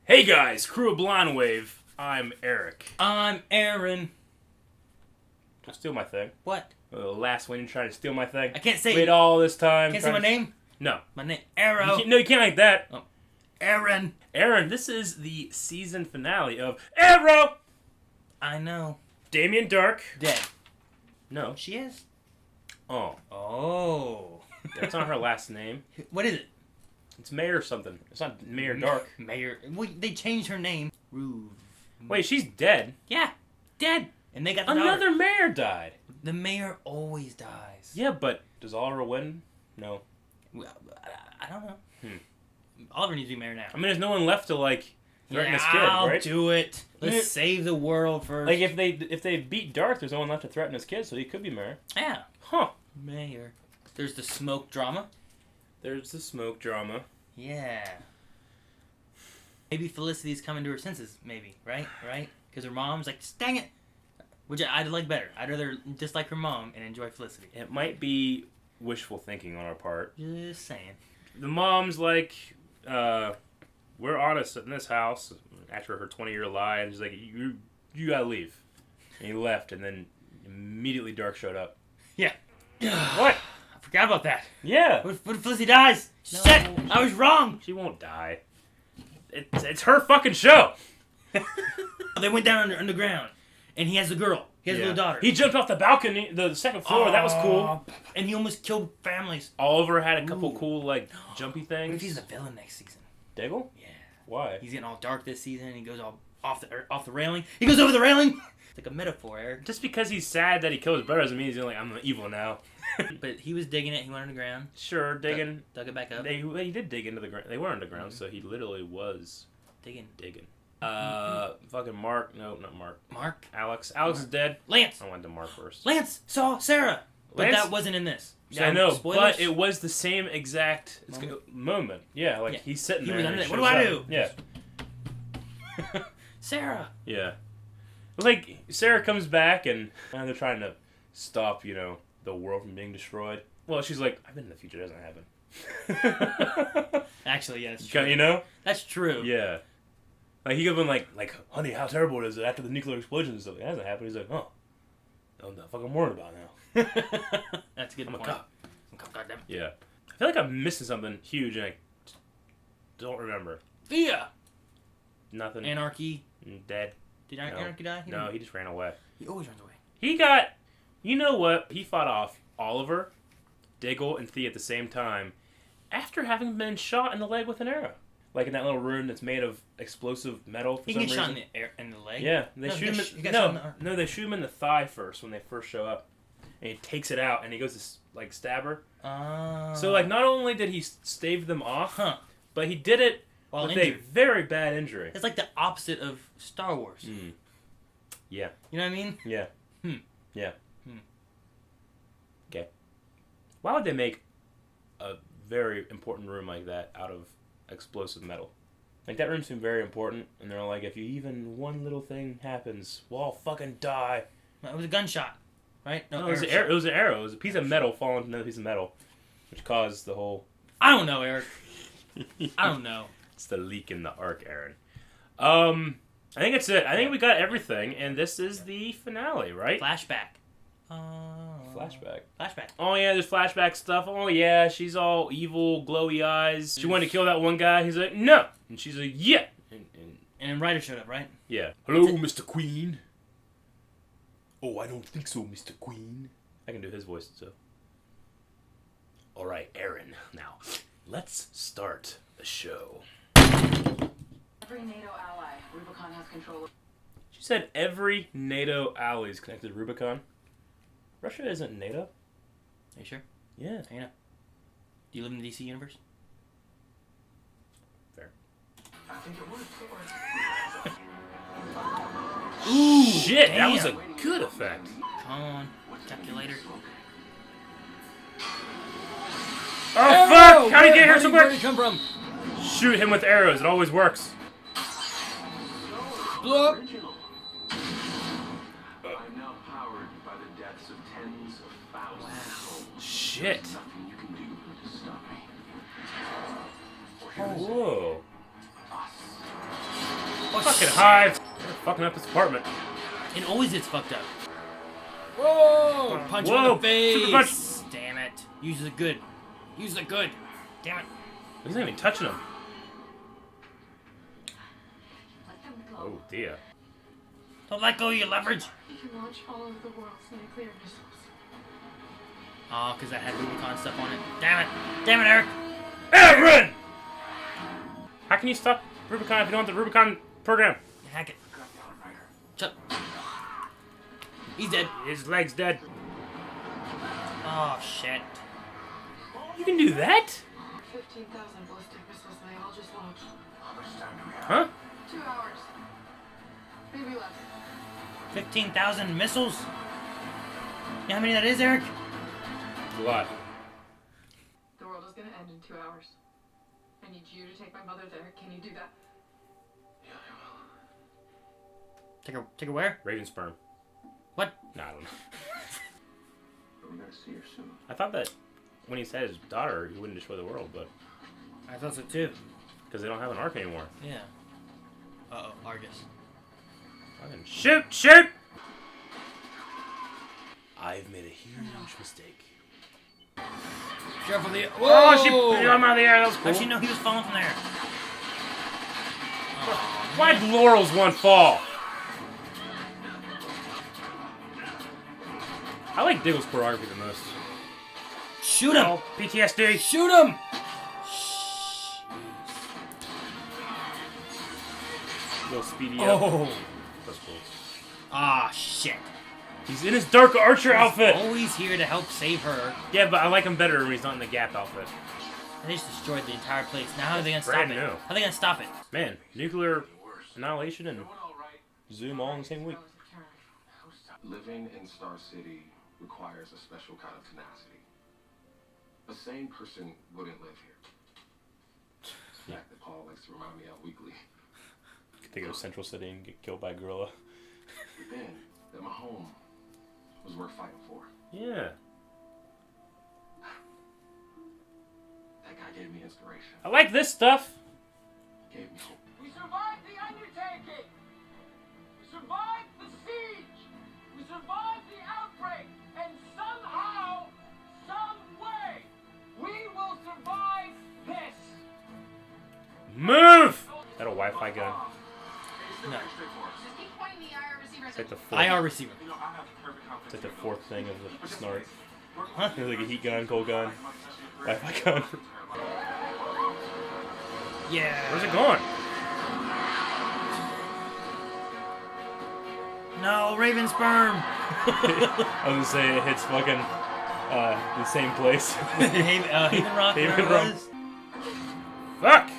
Hey guys, crew of Blonde Wave. I'm Eric. I'm Aaron. Don't steal my thing. What? Last one you tried to steal my thing. I can't say. Wait all this time. Can't say my name. No. My name Arrow. You can't like that. Oh. Aaron. Aaron, this is the season finale of Arrow. I know. Damien Dark. Dead. No. She is. Oh. Oh. That's not her last name. What is it? It's Mayor something. It's not Mayor Dark. Mayor. Well, they changed her name. Rude. Wait, she's dead. Yeah. Dead. And they got the Another daughter. mayor died. The mayor always dies. Yeah, but does Oliver win? No. Well, I don't know. Oliver needs to be mayor now. I mean, there's no one left to threaten his kid, I'll right? do it. Let's save the world first. Like if they beat Dark, there's no one left to threaten his kid, so he could be mayor. Yeah. Huh. Mayor. There's the smoke drama. There's the smoke drama. Yeah. Maybe Felicity's coming to her senses, maybe, right? Right? Because her mom's like, dang it! Which I'd like better. I'd rather dislike her mom and enjoy Felicity. It might be wishful thinking on our part. Just saying. The mom's like, we're honest in this house after her 20-year lie, and she's like, you gotta leave. And he left, and then immediately Dark showed up. Yeah. What? I forgot about that. Yeah. What if Felicity dies? No. Shit! I was wrong! She won't die. It's her fucking show. They went down underground, and he has a girl. He has a little daughter. He jumped off the balcony, the second floor. That was cool. And he almost killed families. Oliver had a couple cool, jumpy things. What if he's the villain next season? Diggle? Yeah. Why? He's getting all dark this season. He goes all off the railing. He goes over the railing. It's like a metaphor, Eric. Just because he's sad that he killed his brother doesn't mean he's like, I'm evil now. But he was digging it. He went underground. Sure, digging. Dug it back up. He did dig into the ground. They were underground, so he literally was Digging. Fucking Mark. No, not Mark. Mark. Alex. Alex is dead. Lance. I went to Mark first. Lance saw Sarah. But Lance? that wasn't in this. Yeah, I know, Spoilers? but it was the same exact moment. Yeah, he's sitting He there. was and under it there. What shows do I up. do? Yeah. Sarah. Yeah. It's like Sarah comes back and they're trying to stop, the world from being destroyed. Well, she's like, I've been in the future. It doesn't happen. Actually, yeah, that's true. You know? That's true. Yeah. Like, he could have been like, honey, how terrible is it after the nuclear explosion and stuff? It hasn't happened. He's like, oh, I'm not fucking worried about now. That's a good point. I'm a cop. Goddamn. Yeah. I feel like I'm missing something huge and I don't remember. Thea. Nothing. Anarchy. Dead. Did Anarchy die? No, he just ran away. He always runs away. He got, you know what? He fought off Oliver, Diggle, and Thea at the same time after having been shot in the leg with an arrow. Like in that little room that's made of explosive metal for some reason. He can get shot in the leg? Yeah. They shoot him they shoot him in the thigh first when they first show up. And he takes it out and he goes to stab her. So not only did he stave them off, but he did it with a very bad injury. It's like the opposite of Star Wars. Mm. Yeah. You know what I mean? Yeah. Yeah. Hmm. Okay. Why would they make a very important room like that out of explosive metal? Like, that room seemed very important, and they're like, if you even one little thing happens, we'll all fucking die. It was a gunshot, right? No, it was an arrow. It was a piece of metal falling into another piece of metal, which caused the whole... I don't know, Eric. I don't know. It's the leak in the arc, Aaron. I think that's it. I think we got everything, and this is the finale, right? Flashback. Flashback. Oh, yeah, there's flashback stuff. Oh, yeah, she's all evil, glowy eyes. She wanted to kill that one guy. He's like, no. And she's like, yeah. And Ryder showed up, right? Yeah. Hello, Mr. Queen. Oh, I don't think so, Mr. Queen. I can do his voice, so. All right, Aaron. Now, let's start the show. Every NATO ally, Rubicon has control of... She said every NATO ally is connected to Rubicon. Russia isn't NATO. Are you sure? Yeah. How you know? Do you live in the DC universe? Fair. I think it would. Ooh, shit, damn. that was a good effect. Come on, calculator. Oh, fuck! How did he get here so Where did quick? he come from? Shoot him with arrows. It always works. Blow up. I'm now powered by the deaths of tens of thousands of souls. Shit. Nothing you can do to stop me. Whoa. Us. Oh, Fucking shit. hive! They're fucking up this apartment. It always gets fucked up. Whoa! Punch him in Whoa, the face! super punch. Damn it. Use the good. Use the good. Damn it. He's not even touching him. Let them go. Oh dear. Don't let go of your leverage. You can launch all over the world nuclear missiles. Oh, because that had Rubicon stuff on it. Damn it. Damn it, Eric. Aaron! How can you stop Rubicon if you don't want the Rubicon program? Hack it. Shut. He's dead. His leg's dead. Oh, shit. You can do that? 15,000 ballistic missiles and they all just launched. How much time do we have? Huh? 2 hours. Maybe less. 15,000 missiles? You know how many that is, Eric? A lot. The world is gonna end in 2 hours. I need you to take my mother there. Can you do that? Yeah, I will. Take her where? Raven sperm. What? Nah, I don't know. But we're gonna see her soon. I thought that when he said his daughter, he wouldn't destroy the world, but I thought so too. because they don't have an arc anymore. Yeah. Uh-oh, Argus. Fucking shoot! Shoot! I've made a huge mistake. Careful the... Oh, she blew him out of the air. That was cool. How'd she know he was falling from there? Oh, Why'd Laurel's one fall? I like Diggle's choreography the most. shoot him! Oh, PTSD. Shoot him! Little speedy up. Oh! That's cool. Ah, shit. He's in his dark archer outfit. Always here to help save her. Yeah, but I like him better when he's not in the Gap outfit. They just destroyed the entire place. Now how are they gonna stop Brand it? new. How are they gonna stop it? Man, nuclear annihilation and Everyone all right? Zoom all in the same week. Living in Star City requires a special kind of tenacity. A sane person wouldn't live here. The fact that Paul likes to remind me how weekly Could think of Central City and get killed by a gorilla. we've been, that my home was worth fighting for. Yeah. That guy gave me inspiration. I like this stuff. Gave me hope. We survived the undertaking! We survived the siege! We survived the outbreak! And somehow, some way, we will survive this! Move! Is that a Wi-Fi gun? No. Just keep pointing the IR receiver. It's like the fourth, IR receiver. it's like the fourth thing of the snort. Huh? There's like a heat gun, cold gun, Wi-Fi gun. Yeah. Where's it going? No, Raven sperm! I was gonna say it hits fucking the same place. Haven Rock, Haven where it Rock. was. Fuck!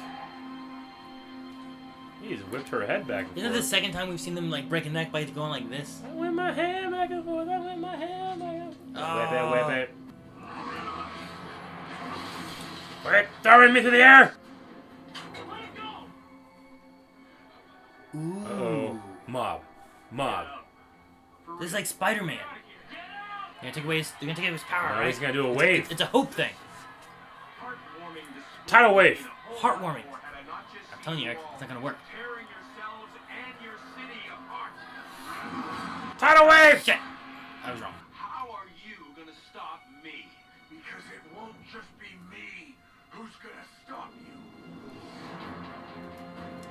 He's whipped her head back and Isn't it forth. the second time we've seen them like break a neck by going like this? I whip my hand back and forth. I whip my hand back and forth. Oh. Whip it, whip it. Quit throwing me through the air! Ooh. Uh-oh. Mob. Mob. This is like Spider-Man. They're gonna take away his power, Now right? he's gonna do a wave. It's a hope thing. Tidal wave. Heartwarming. I'm telling you, Eric, it's not gonna work. Tearing yourselves and your city apart. Tidal wave! Shit! I was wrong. How are you gonna stop me? Because it won't just be me who's gonna stop you.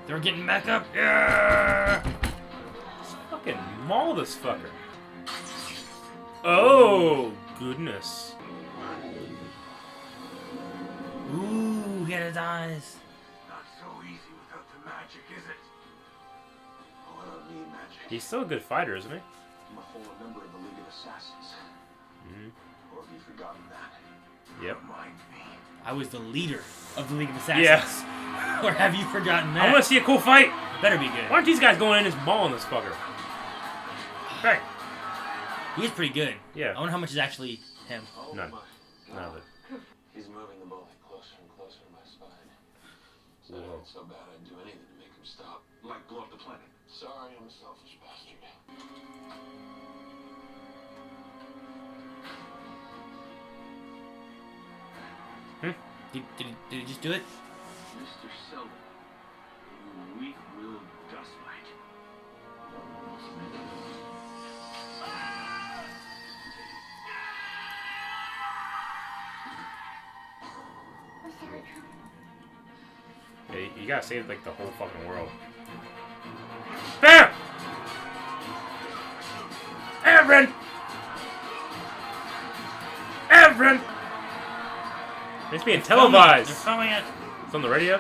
They're getting back up. Yeah! Let's fucking maul this fucker. Oh, goodness. Ooh, he had his eyes. Not so easy without the magic, is it? Oh, I don't need magic. He's still a good fighter, isn't he? I'm a former member of the League of Assassins. Mm-hmm. Or have you forgotten that? Yep. Remind me. I was the leader of the League of Assassins. Yes. Or have you forgotten that? I want to see a cool fight. Better be good. Why aren't these guys going in and just mauling this fucker? Hey. He is pretty good. Yeah. I wonder how much is actually him. Oh None. my None of God. it. He's moving the bullet closer and closer to my spine. So it hurts so bad I'd do anything to make him stop. Like blow up the planet. Sorry, I'm a selfish bastard. Did he just do it? Mr. Selden, you weak-willed dustman. gotta save like the whole fucking world. Bam! Everin! Everin! It's being televised. They're filming it. It's on the radio.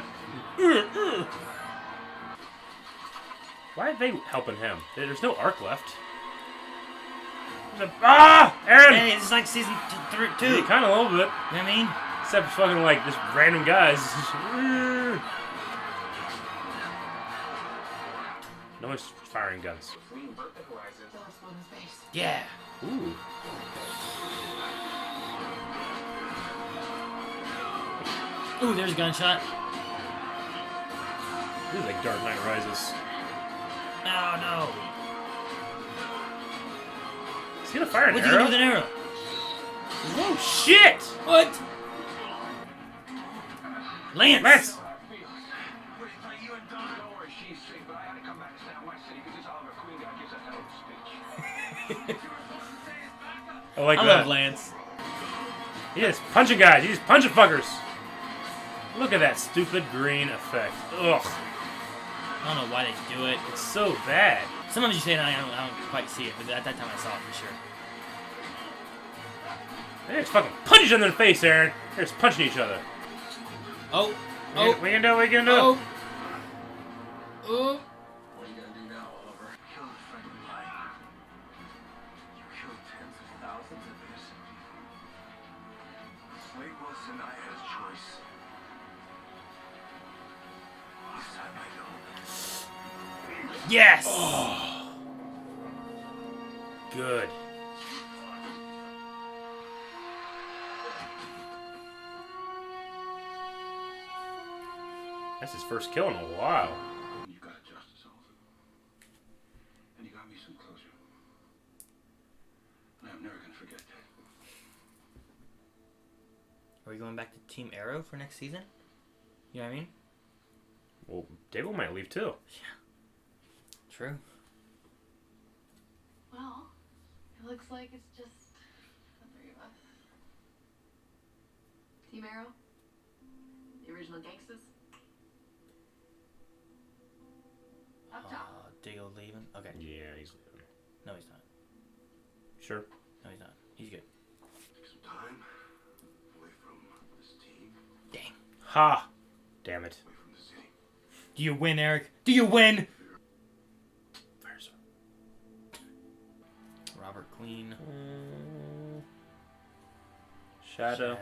Why are they helping him? There's no arc left. Aaron! Hey, it's like season 2. Yeah, kind of a little bit. You know what I mean? Except for fucking like just random guys. No one's firing guns. If we invert the horizon, They'll explode in space. Yeah. Ooh. Ooh, there's a gunshot. This is like Dark Knight Rises. Oh, no. He's gonna fire an What's he gonna arrow? do with an arrow? Whoa, shit! What? Lance! Lance! you and Don, don't worry, she's safe, but I had to come back to San White City because this Oliver Queen guy gives a hell of a speech. I like I that. love Lance. He is punching guys. He's punching fuckers. Look at that stupid green effect. Ugh. I don't know why they do it. It's so bad. Sometimes you say it and I don't quite see it, but at that time I saw it for sure. They just fucking punch each other in the face, Aaron. They're just punching each other. Oh. We can do it. We can do it. Oh. What are you gonna do now, Oliver? Kill the friendly lion. You killed tens of thousands of innocent people. Slade Wilson, I had a choice. This time I don't. Yes! Good. That's his first kill in a while. You got justice, Oliver. And you got me some closure. And I'm never gonna forget that. Are we going back to Team Arrow for next season? You know what I mean? Well, Dable might leave too. True. Well, it looks like it's just the three of us. Team Arrow? The original gangsters? Up top. Diggle leaving? Okay. Yeah, he's leaving. No, he's not. Sure. No, he's not. He's good. Take some time away from this team, Dang. Ha! Damn it. away from the city. Do you win, Eric? Do you win? Where's Robert Queen. Shadow?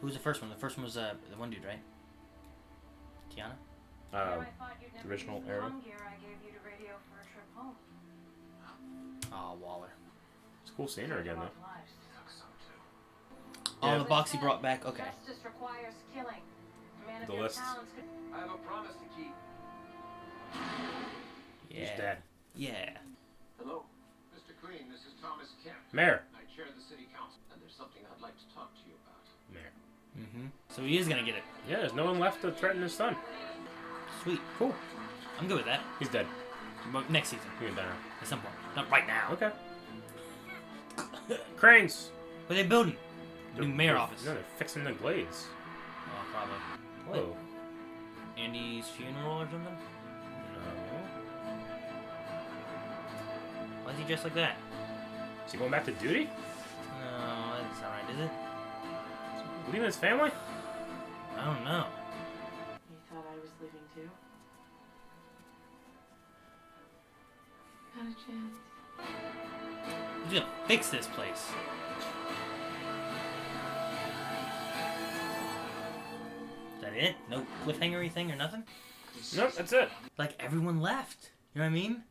Who was the first one? The first one was the one dude, right? Tiana? The original Arrow. Oh, Waller. It's cool seeing her again, though. Took some too. Oh, Yeah. the box he brought back. Okay. Justice requires killing. A man of The your list. talents could- I have a promise to keep. He's Yeah. dead. Yeah. Hello, Mr. Green. This is Thomas Kemp. Mayor. I chair the city council, and there's something I'd like to talk to you about. Mayor. Mm-hmm. So he is gonna get it. Yeah, there's no one left to threaten his son. Sweet. Cool. I'm good with that. He's dead. But next season, He went down. at some point. Not right now. Okay. Cranes. What are they building? New mayor They're- office. No, they're fixing the glades. Oh, probably. Whoa. Andy's funeral or something? No. Why is he dressed like that? Is he going back to duty? No, that doesn't sound right, is it? Leaving his family? I don't know. You thought I was leaving too? Not a chance. He's gonna fix this place. Is that it? No cliffhangery thing or nothing? Nope, that's it. Like everyone left. You know what I mean?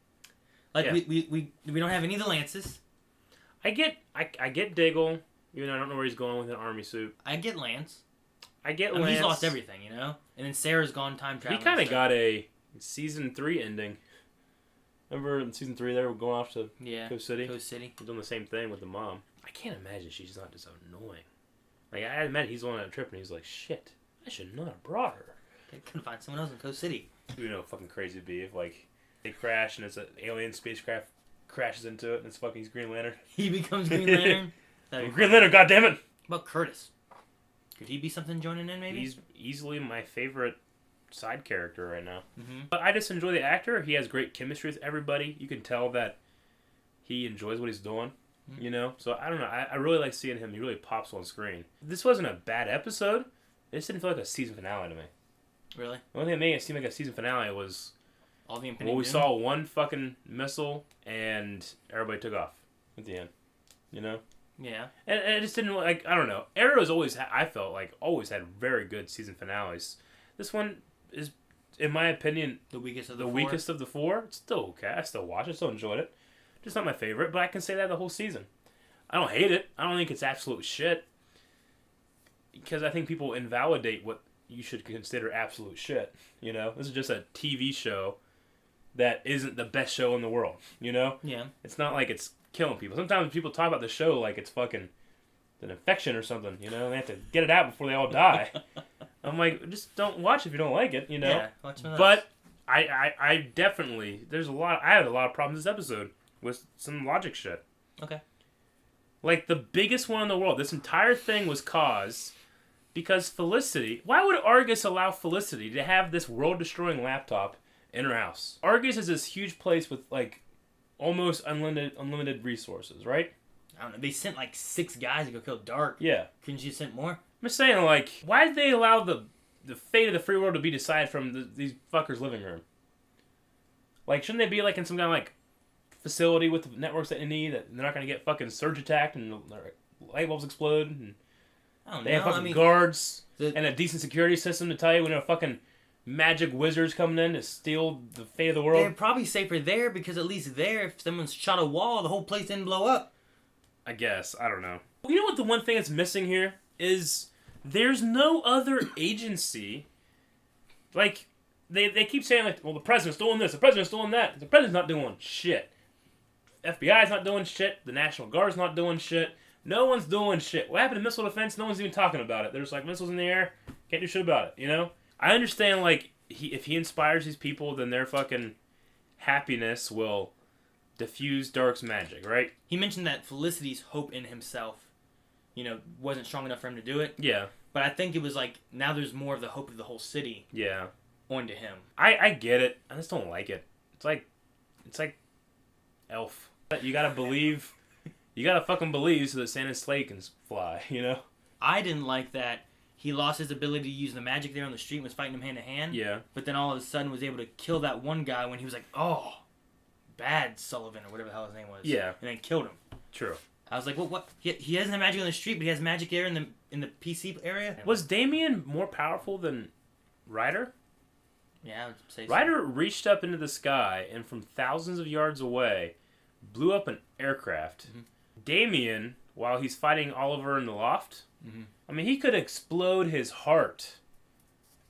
Like Yeah. we don't have any of the lances. I get Diggle, even though I don't know where he's going with an army suit. I get Lance. I get I mean, Lance. he's lost everything, you know? And then Sarah's gone time He traveling. kind of so- got a season 3 ending. Remember in season 3 they were going off to Yeah. Coast City? Coast City. He's doing the same thing with the mom. I can't imagine she's not just annoying. Like, I admit he's on that trip and he's like, shit, I should not have brought her. They couldn't find someone else in Coast City. You know how fucking crazy it'd be if, like, they crash and it's an alien spacecraft crashes into it and it's fucking Green Lantern. He becomes Green Lantern. That'd be Green Lantern, goddammit! What about Curtis? Could he be something joining in, maybe? He's easily my favorite side character right now. Mm-hmm. But I just enjoy the actor. He has great chemistry with everybody. You can tell that he enjoys what he's doing, you know? So, I don't know. I really like seeing him. He really pops on screen. This wasn't a bad episode. This didn't feel like a season finale to me. Really? The only thing that made it seem like a season finale was... All the impending we doom? saw one fucking missile and everybody took off at the end. You know? Yeah. And it just didn't, like, I don't know. Arrow's always, I felt like, always had very good season finales. This one is, in my opinion, the weakest of the the four. weakest of the four. It's still okay. I still watch it. Still enjoyed it. Just not my favorite, but I can say that the whole season. I don't hate it. I don't think it's absolute shit. Because I think people invalidate what you should consider absolute shit. You know? This is just a TV show that isn't the best show in the world. You know? Yeah. It's not like it's killing people. Sometimes people talk about the show like it's fucking an infection or something, you know? They have to get it out before they all die. I'm like, just don't watch if you don't like it, you know? Yeah, watch something else. But I definitely, I had a lot of problems this episode with some logic shit. Okay. Like, the biggest one in the world, this entire thing was caused because Felicity, why would Argus allow Felicity to have this world-destroying laptop in her house? Argus is this huge place with, like, almost unlimited resources, right? I don't know. They sent like 6 guys to go kill Dark. Yeah. Couldn't you send more? I'm just saying, like, why did they allow the fate of the free world to be decided from these fuckers' living room? Like, shouldn't they be, like, in some kind of, like, facility with the networks that they need, that they're not going to get fucking surge attacked and their light bulbs explode? And I don't they know. have fucking guards and a decent security system to tell you when a fucking magic wizard's coming in to steal the fate of the world. They're probably safer there because at least there, if someone shot a wall, the whole place didn't blow up. I guess. I don't know. You know what the one thing that's missing here is there's no other agency. Like, they keep saying, like, well, the president's doing this, the president's doing that. The president's not doing shit. FBI's not doing shit. The National Guard's not doing shit. No one's doing shit. What happened to missile defense? No one's even talking about it. There's, like, missiles in the air. Can't do shit about it, you know? I understand, like, if he inspires these people, then their fucking happiness will diffuse Dark's magic, right? He mentioned that Felicity's hope in himself, wasn't strong enough for him to do it. Yeah. But I think it was like, now there's more of the hope of the whole city. Yeah. Onto him. I get it. I just don't like it. It's like Elf. You gotta believe. You gotta fucking believe so that Santa's sleigh can fly, you know? I didn't like that he lost his ability to use the magic there on the street and was fighting him hand to hand. Yeah. But then all of a sudden was able to kill that one guy when he was like, oh, bad Sullivan or whatever the hell his name was. Yeah. And then killed him. True. I was like, what? He doesn't have magic on the street, but he has magic there in the PC area? Was Damien more powerful than Ryder? Yeah, I would say so. Ryder reached up into the sky and from thousands of yards away blew up an aircraft. Mm-hmm. Damien, while he's fighting Oliver in the loft, I mean, he could explode his heart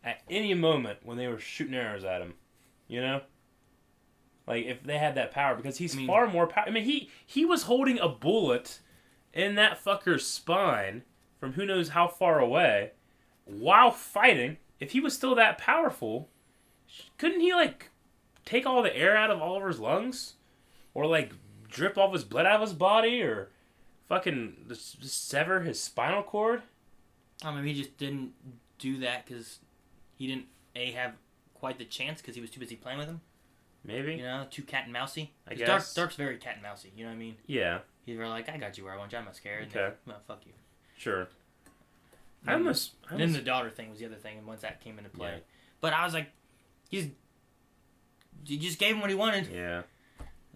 at any moment when they were shooting arrows at him. You know? Like, if they had that power, because he's far more powerful. I mean, he was holding a bullet in that fucker's spine from who knows how far away while fighting. If he was still that powerful, couldn't he, like, take all the air out of Oliver's lungs? Or, like, drip all of his blood out of his body? Or fucking just sever his spinal cord? I mean, he just didn't do that because he didn't, have quite the chance because he was too busy playing with him. Maybe. Too cat and mousy. I guess. Dark's very cat and mousy, you know what I mean? Yeah. He's very like, I got you where I want you, I'm not scared. Okay. Well, fuck you. Sure. Then the daughter thing was the other thing, and once that came into play. Yeah. But I was like, you just gave him what he wanted. Yeah.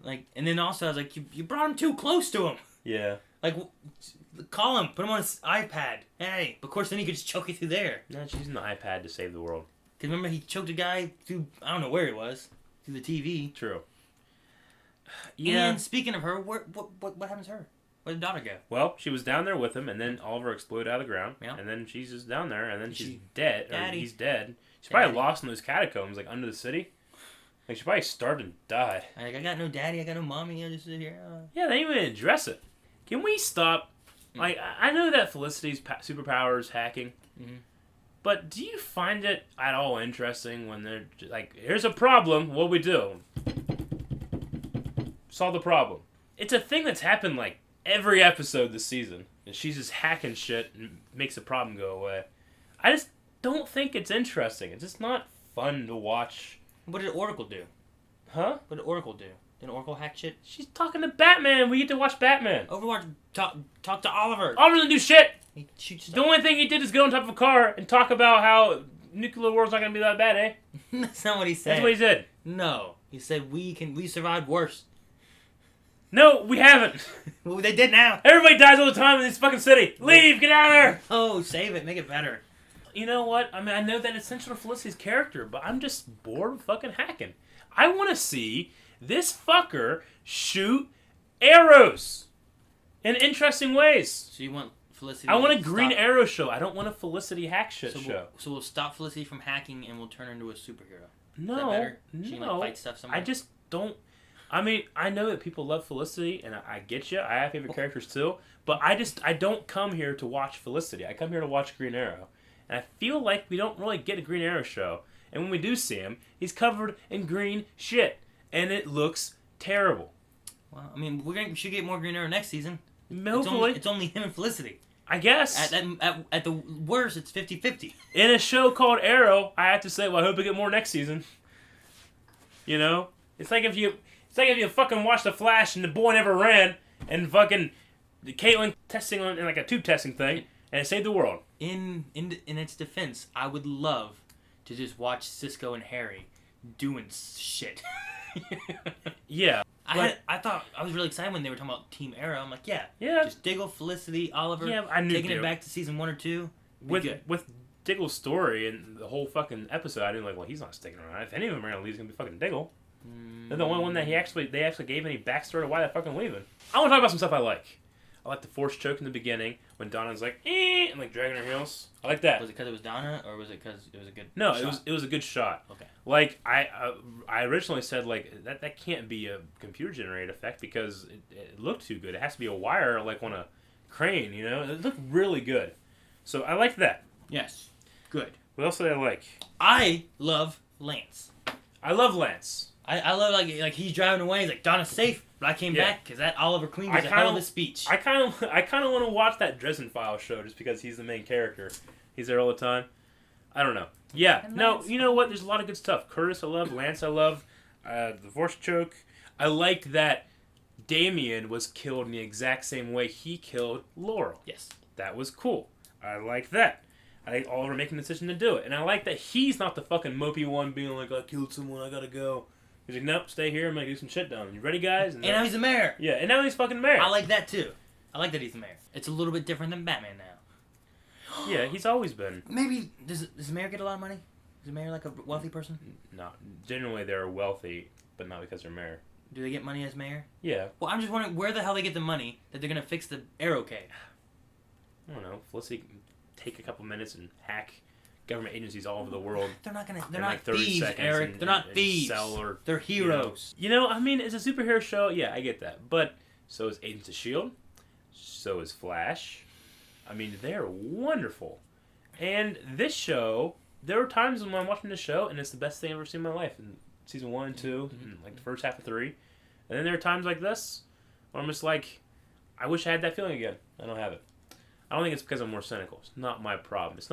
Like, and then also I was like, you brought him too close to him. Yeah. Like, call him, put him on his iPad. Hey, of course, then he could just choke you through there. No, she's using the iPad to save the world. Because remember, he choked a guy through, I don't know where he was, through the TV. True. Yeah. And speaking of her, what happens to her? Where did the daughter go? Well, she was down there with him, and then Oliver exploded out of the ground. Yeah. And then she's just down there, and then she's she dead. Daddy. Or he's dead. She's Daddy. probably lost in those catacombs, like, under the city. Like, she probably starved and died. Like, I got no daddy, I got no mommy, I just sit here. Yeah, they didn't even address it. Can we stop? Like, I know that Felicity's superpower is hacking. Mm-hmm. But do you find it at all interesting when they're just like, here's a problem, what do we do? Solve the problem. It's a thing that's happened, like, every episode this season. and she's just hacking shit and makes the problem go away. I just don't think it's interesting. It's just not fun to watch. What did Oracle do? Huh? What did Oracle do? Didn't Oracle hack shit? She's talking to Batman. We get to watch Batman. Overwatch talk to Oliver. Oliver doesn't do shit. He shoots The only thing he did is get on top of a car and talk about how nuclear war's not gonna be that bad, eh? That's not what he said. That's what he said. No. He said we survived worse. No, we haven't. Well, they did now. Everybody dies all the time in this fucking city. Leave, get out of there. Oh, save it, make it better. You know what? I mean, I know that it's central to Felicity's character, but I'm just bored of fucking hacking. I want to see this fucker shoot arrows in interesting ways. So you want Felicity? I want a to Green stop- Arrow show. I don't want a Felicity hack shit so show. So we'll stop Felicity from hacking and we'll turn her into a superhero. No, Is that better? She can, no. like, fight stuff somewhere? I just don't. I mean, I know that people love Felicity, and I get you. I have favorite characters too, but I don't come here to watch Felicity. I come here to watch Green Arrow, and I feel like we don't really get a Green Arrow show. And when we do see him, he's covered in green shit, and it looks terrible. Well, I mean, we should get more Green Arrow next season. Hopefully, It's only him and Felicity. I guess. At the worst, it's 50-50. In a show called Arrow, I have to say, well, I hope we get more next season. You know, it's like if you fucking watch The Flash and the boy never ran, and fucking Caitlyn testing on in like a tube testing thing, and it saved the world. In its defense, I would love to just watch Cisco and Harry doing shit. Yeah. I thought I was really excited when they were talking about Team Arrow. I'm like, yeah, just Diggle, Felicity, Oliver, Yeah, I knew taking they it were- back to season 1 or 2. With Diggle's story and the whole fucking episode, I knew like, well, he's not sticking around. If any of them are gonna leave, it's gonna be fucking Diggle. They're the only one that they actually gave any backstory to why they're fucking leaving. I want to talk about some stuff I like. I like the force choke in the beginning when Donna's like, and like dragging her heels. I like that. Was it because it was Donna, or was it because it was a good No, shot? it was a good shot. Okay. Like I originally said like that can't be a computer generated effect because it looked too good. It has to be a wire like on a crane, you know. It looked really good, so I liked that. Yes. Good. What else did I like? I love Lance. I love Lance. I love like he's driving away. He's like, Donna's safe, but I came back because that Oliver Queen was a hell of a speech. I kind of want to watch that Dresden Files show just because he's the main character. He's there all the time. I don't know. Yeah. No, you know what? There's a lot of good stuff. Curtis I love. Lance I love. The force choke. I liked that Damien was killed in the exact same way he killed Laurel. Yes. That was cool. I like that. I like Oliver making the decision to do it. And I like that he's not the fucking mopey one being like, I killed someone, I gotta go. He's like, nope, stay here, I'm gonna do some shit down. You ready, guys? And now he's the mayor. Yeah, and now he's fucking mayor. I like that too. I like that he's the mayor. It's a little bit different than Batman now. Yeah, he's always been. Maybe does the mayor get a lot of money? Is the mayor like a wealthy person? No, generally they're wealthy, but not because they're mayor. Do they get money as mayor? Yeah. Well, I'm just wondering where the hell they get the money that they're gonna fix the Arrow cave. I don't know. Felicity can take a couple minutes and hack government agencies all over the world. They're not gonna. in They're like not 30 thieves, seconds Eric. and- They're not and thieves. sell or, They're heroes. You know, I mean, it's a superhero show. Yeah, I get that. But so is Agents of S.H.I.E.L.D. So is Flash. I mean, they're wonderful. And this show, there were times when I'm watching this show, and it's the best thing I've ever seen in my life. In season 1 and 2, and like the first half of 3. And then there are times like this where I'm just like, I wish I had that feeling again. I don't have it. I don't think it's because I'm more cynical. It's not my problem. It's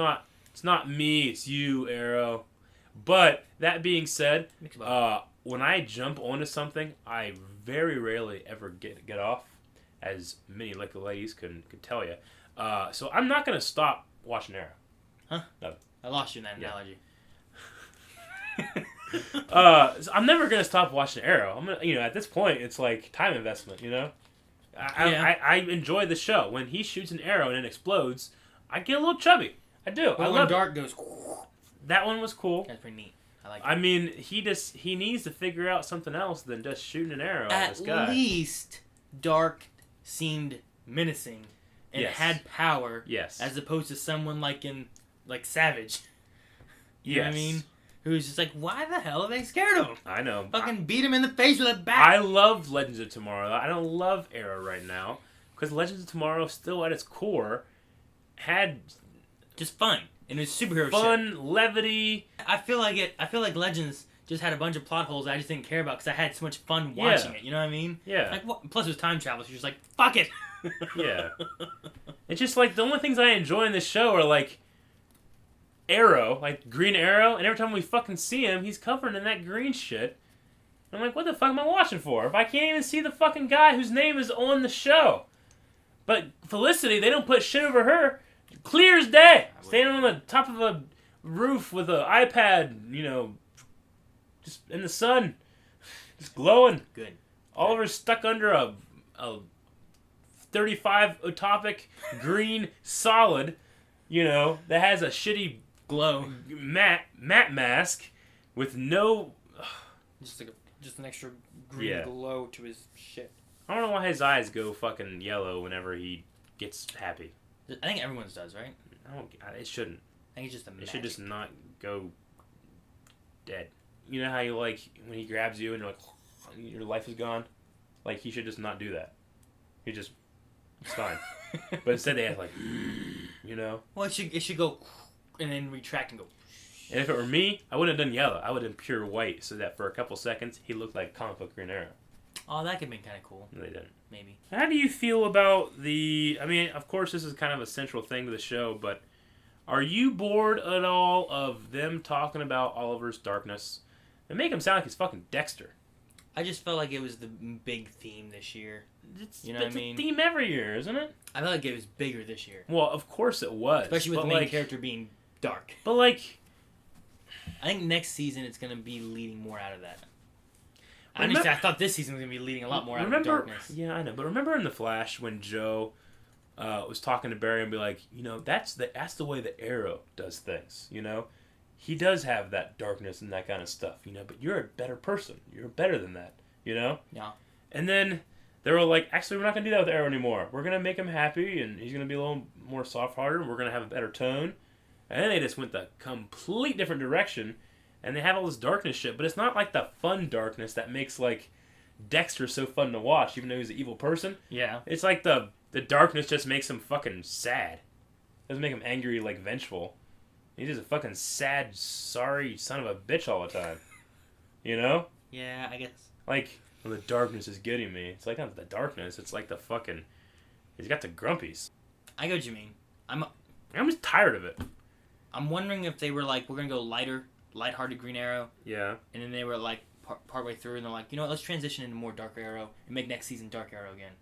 not me. It's you, Arrow. But that being said, when I jump onto something, I very rarely ever get off, as many like the ladies could tell you. So I'm not gonna stop watching Arrow. Huh? No. I lost you in that Yeah. analogy. So I'm never gonna stop watching Arrow. I'm gonna, at this point, it's like time investment. I enjoy the show. When he shoots an arrow and it explodes, I get a little chubby. I do. I Well, love when Dark goes. that one was cool. That's pretty neat. I like. I mean, he needs to figure out something else than just shooting an arrow at this guy. At least Dark seemed menacing and Yes. had power. Yes. As opposed to someone like Savage. You know what I mean? Who's just like, why the hell are they scared of him? I know. Fucking beat him in the face with a bat. I love Legends of Tomorrow. I don't love Arrow right now because Legends of Tomorrow, still at its core, had just fun. And it was superhero fun, shit. levity. I feel like Legends just had a bunch of plot holes I just didn't care about because I had so much fun watching it. You know what I mean? Yeah. Like, plus it was time travel, so you're just like, fuck it. Yeah. It's just like the only things I enjoy in this show are like Arrow, like Green Arrow, and every time we fucking see him, he's covered in that green shit. I'm like, what the fuck am I watching for? If I can't even see the fucking guy whose name is on the show. But Felicity, they don't put shit over her. Clear as day. Standing on the top of a roof with an iPad, you know, just in the sun. Just glowing. Good. Oliver's stuck under a 35 utopic green solid, you know, that has a shitty Glow. matte mask with no... Just an extra green glow to his shit. I don't know why his eyes go fucking yellow whenever he gets happy. I think everyone's does, right? It shouldn't. I think it's just a magic. It should just not go dead. You know how you like when he grabs you and you're like, your life is gone? Like, he should just not do that. It's fine. But instead they have like, you know? Well, it should go and then retract and go. And if it were me, I wouldn't have done yellow. I would have done pure white so that for a couple seconds he looked like comic book Green Arrow. Oh, that could have been kind of cool. No, they didn't. Maybe. How do you feel about the... I mean, of course this is kind of a central thing to the show, but are you bored at all of them talking about Oliver's darkness? They make him sound like he's fucking Dexter. I just felt like it was the big theme this year. It's what I mean? A theme every year, isn't it? I felt like it was bigger this year. Well, of course it was. Especially with the main character being dark. But like... I think next season it's going to be leading more out of that. I thought this season was going to be leading a lot more out of darkness. Yeah, I know. But remember in The Flash when Joe was talking to Barry and be like, you know, that's the way the Arrow does things, you know? He does have that darkness and that kind of stuff, you know, but you're a better person. You're better than that, you know? Yeah. And then they were like, actually, we're not going to do that with Arrow anymore. We're going to make him happy, and he's going to be a little more soft-hearted, and we're going to have a better tone. And then they just went the complete different direction, and they have all this darkness shit, but it's not like the fun darkness that makes, like, Dexter so fun to watch, even though he's an evil person. Yeah. It's like the darkness just makes him fucking sad. It doesn't make him angry, like, vengeful. He's just a fucking sad, sorry son of a bitch all the time. You know? Yeah, I guess. Like, well, the darkness is getting me. It's like not the darkness, it's like the fucking... He's got the grumpies. I get what you mean. I'm just tired of it. I'm wondering if they were like, we're going to go lighthearted Green Arrow. Yeah. And then they were like, partway through, and they're like, you know what, let's transition into more Dark Arrow and make next season Dark Arrow again.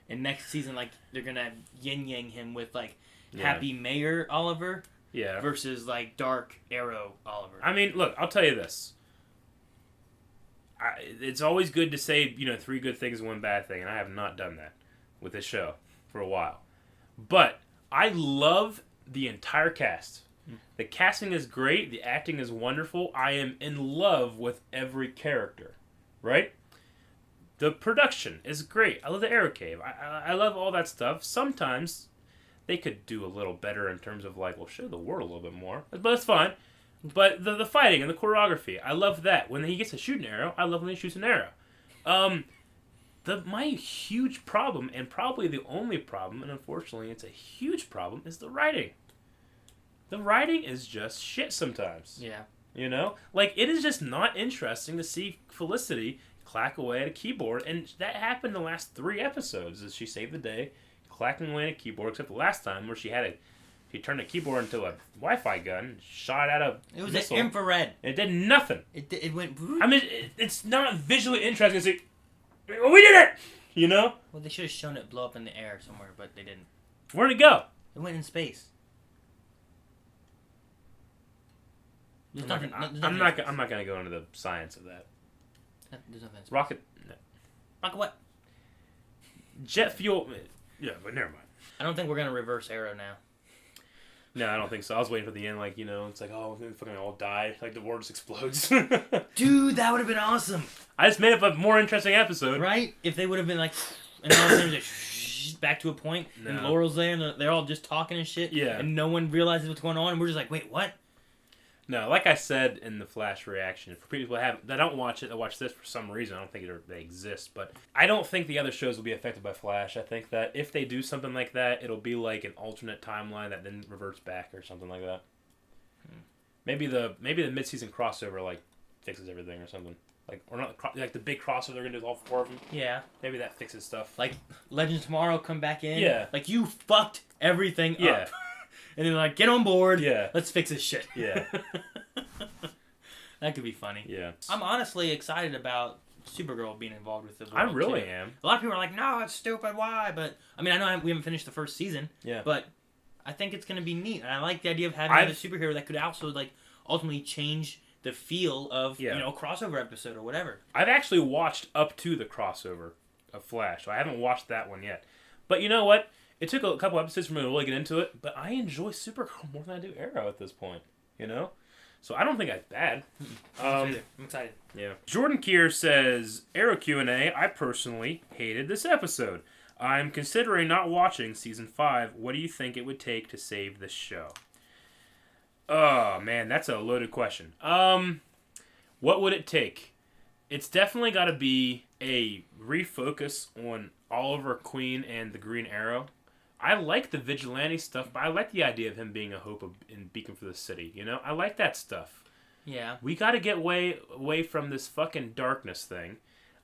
And next season, like, they're going to yin-yang him with, like, Happy Mayor Oliver versus, like, Dark Arrow Oliver. I mean, look, I'll tell you this. It's always good to say, you know, 3 good things and 1 bad thing, and I have not done that with this show for a while. But I love the entire cast. The casting is great. The acting is wonderful. I am in love with every character, right? The production is great. I love the Arrow Cave. I love all that stuff. Sometimes they could do a little better in terms of like, well, show the world a little bit more. But that's fine. But the fighting and the choreography, I love that. When he gets to shoot an arrow, I love when he shoots an arrow. My huge problem, and probably the only problem, and unfortunately it's a huge problem, is the writing. The writing is just shit sometimes. Yeah. You know? Like, it is just not interesting to see Felicity clack away at a keyboard, and that happened the last 3 episodes, as she saved the day, clacking away at a keyboard, except the last time where she turned the keyboard into a Wi-Fi gun, shot out a It was missile, an infrared. and it did nothing. It went... I mean, it's not visually interesting to see, oh, we did it! You know? Well, they should have shown it blow up in the air somewhere, but they didn't. Where'd it go? It went in space. I'm not going to go into the science of that. There's nothing in space. Rocket what? jet fuel. Yeah, but never mind. I don't think we're going to reverse Arrow now. No, I don't think so. I was waiting for the end, like, you know, it's like, oh, we fucking all die. Like, the world just explodes. Dude, that would have been awesome. I just made up a more interesting episode. Right? If they would have been like, and all of a sudden just back to a point, and Laurel's there, and they're all just talking and shit, and no one realizes what's going on, and we're just like, wait, what? No, like I said in the Flash reaction, for people that don't watch it, that watch this for some reason, I don't think they exist, but I don't think the other shows will be affected by Flash. I think that if they do something like that, it'll be like an alternate timeline that then reverts back or something like that. Maybe the mid-season crossover like fixes everything or something. Like, or not, like the big crossover they're gonna do with all 4 of them. Yeah. Maybe that fixes stuff. Like, Legends Tomorrow come back in. Yeah. Like, you fucked everything up. And then, like, get on board. Yeah. Let's fix this shit. Yeah. That could be funny. Yeah. I'm honestly excited about Supergirl being involved with the I really am. A lot of people are like, no, it's stupid. Why? But, I mean, I know we haven't finished the first season. Yeah. But I think it's going to be neat. And I like the idea of having a superhero that could also, like, ultimately change the feel of, you know, a crossover episode or whatever. I've actually watched up to the crossover of Flash, so I haven't watched that one yet. But you know what? It took a couple episodes for me to really get into it, but I enjoy Supergirl more than I do Arrow at this point, you know? So I don't think that's bad. I'm excited. Yeah. Jordan Keir says, Arrow Q&A, I personally hated this episode. I'm considering not watching Season 5. What do you think it would take to save the show? Oh, man, that's a loaded question. What would it take? It's definitely got to be a refocus on Oliver Queen and the Green Arrow. I like the vigilante stuff, but I like the idea of him being a hope and beacon for the city, you know? I like that stuff. Yeah. We got to get away from this fucking darkness thing.